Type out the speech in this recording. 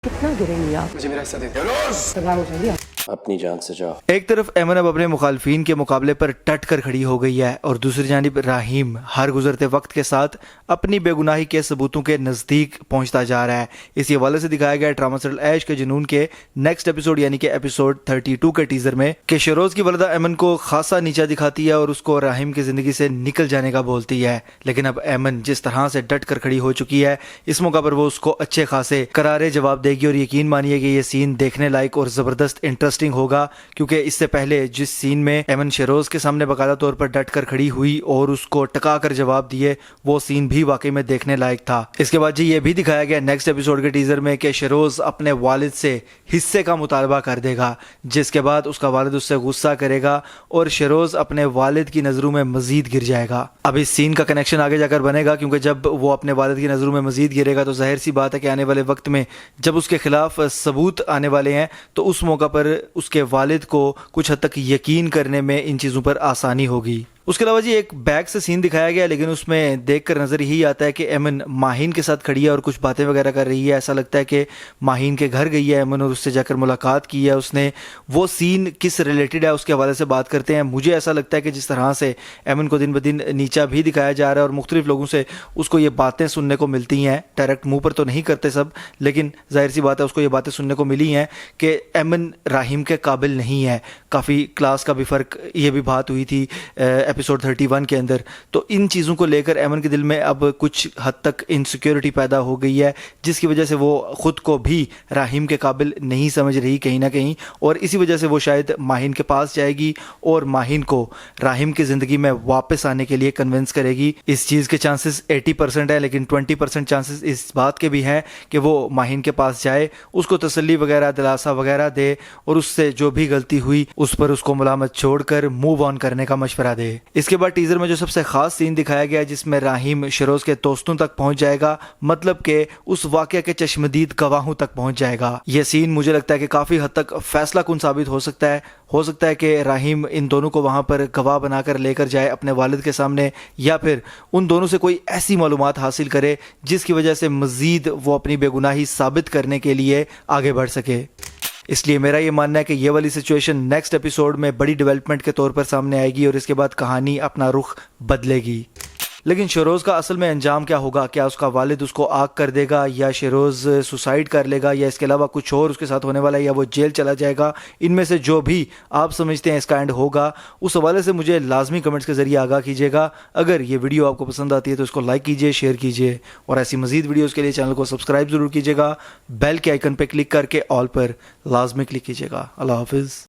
कितना गिरेंगी आप? मुझे मेरा हिस्सा दे दो। सजा हो जाएगी अपनी जान से जाओ। एक तरफ एमन अब अपने मुखालफिन के मुकाबले पर डट कर खड़ी हो गई है और दूसरी जानिब राहीम हर गुजरते वक्त के साथ अपनी बेगुनाही के सबूतों के नज़दीक पहुंचता जा रहा है। इसी हवाले से दिखाया गया ड्रामा सीरियल ऐश के जुनून के नेक्स्ट एपिसोड यानी कि एपिसोड 32 के टीजर में कि शरोज की वलदा एमन को खासा नीचा दिखाती है और उसको राहीम की जिंदगी से निकल जाने का बोलती है, लेकिन अब एमन जिस तरह से डट कर खड़ी हो चुकी है इस मौका पर वो उसको अच्छे खासे करारे जवाब देगी और यकीन मानिए कि ये सीन देखने लायक और जबरदस्त इंटरेस्टिंग होगा, क्योंकि इससे पहले जिस सीन में एमन शरोज के सामने बाकायदा तौर पर डट कर खड़ी हुई और उसको टका कर जवाब दिए वो सीन भी वाकई में देखने लायक था। इसके बाद जी ये भी दिखाया गया नेक्स्ट एपिसोड के टीजर में कि शरोज अपने वालिद से हिस्से का मुतालबा कर देगा, जिसके बाद उसका वालिद उससे गुस्सा करेगा और शरोज अपने वालिद की नजरों में मजीद गिर जाएगा। अब इस सीन का कनेक्शन आगे जाकर बनेगा, क्योंकि जब वो अपने वालिद की नजरों में मजीद गिरेगा तो जाहिर सी बात है कि आने वाले वक्त में जब उसके खिलाफ सबूत आने वाले हैं तो उस मौका पर उसके वालिद को कुछ हद तक यकीन करने में इन चीज़ों पर आसानी होगी। उसके अलावा जी एक बैग से सीन दिखाया गया, लेकिन उसमें देखकर नज़र यही आता है कि एमन माहीन के साथ खड़ी है और कुछ बातें वगैरह कर रही है। ऐसा लगता है कि माहीन के घर गई है एमन और उससे जाकर मुलाकात की है उसने। वो सीन किस रिलेटेड है उसके हवाले से बात करते हैं। मुझे ऐसा लगता है कि जिस तरह से एमन को दिन ब दिन नीचा भी दिखाया जा रहा है और मुख्तलिफ लोगों से उसको ये बातें सुनने को मिलती हैं, डायरेक्ट मुँह पर तो नहीं करते सब, लेकिन जाहिर सी बात है उसको ये बातें सुनने को मिली हैं कि एमन राहीम के काबिल नहीं है। काफ़ी क्लास का भी फ़र्क, ये भी बात हुई थी एपिसोड 31 के अंदर। तो इन चीज़ों को लेकर एमन के दिल में अब कुछ हद तक इनसिक्योरिटी पैदा हो गई है, जिसकी वजह से वो ख़ुद को भी राहीम के काबिल नहीं समझ रही कहीं ना कहीं, और इसी वजह से वो शायद माहीन के पास जाएगी और माहीन को राहीम की ज़िंदगी में वापस आने के लिए कन्विंस करेगी। इस चीज़ के चांसेस 80% है, लेकिन 20% चांसेस इस बात के भी हैं कि वो माहीन के पास जाए, उसको तसल्ली वगैरह दिलासा वगैरह दे और उससे जो भी गलती हुई उस पर उसको मुलामत छोड़कर मूव ऑन करने का मशवरा दे। इसके बाद टीजर में जो सबसे खास सीन दिखाया गया जिसमें राहीम शरोज के दोस्तों तक पहुंच जाएगा, मतलब कि उस वाकया के चश्मदीद गवाहों तक पहुंच जाएगा। यह सीन मुझे लगता है कि काफी हद तक फैसला कुन साबित हो सकता है कि राहीम इन दोनों को वहां पर गवाह बनाकर लेकर जाए अपने वालिद के सामने, या फिर उन दोनों से कोई ऐसी मालूमात हासिल करे जिसकी वजह से मजीद वो अपनी बेगुनाही साबित करने के लिए आगे बढ़ सके। इसलिए मेरा ये मानना है कि ये वाली सिचुएशन नेक्स्ट एपिसोड में बड़ी डेवलपमेंट के तौर पर सामने आएगी और इसके बाद कहानी अपना रुख बदलेगी। लेकिन शरोज का असल में अंजाम क्या होगा? क्या उसका वालिद उसको आग कर देगा, या शरोज सुसाइड कर लेगा, या इसके अलावा कुछ और उसके साथ होने वाला है, या वो जेल चला जाएगा? इनमें से जो भी आप समझते हैं इसका एंड होगा, उस हवाले से मुझे लाजमी कमेंट्स के जरिए आगाह कीजिएगा। अगर ये वीडियो आपको पसंद आती है तो इसको लाइक कीजिए, शेयर कीजिए और ऐसी मजीद वीडियोज़ के लिए चैनल को सब्सक्राइब ज़रूर कीजिएगा। बेल के आइकन पर क्लिक करके ऑल पर लाजमी क्लिक कीजिएगा। अल्लाह हाफिज़।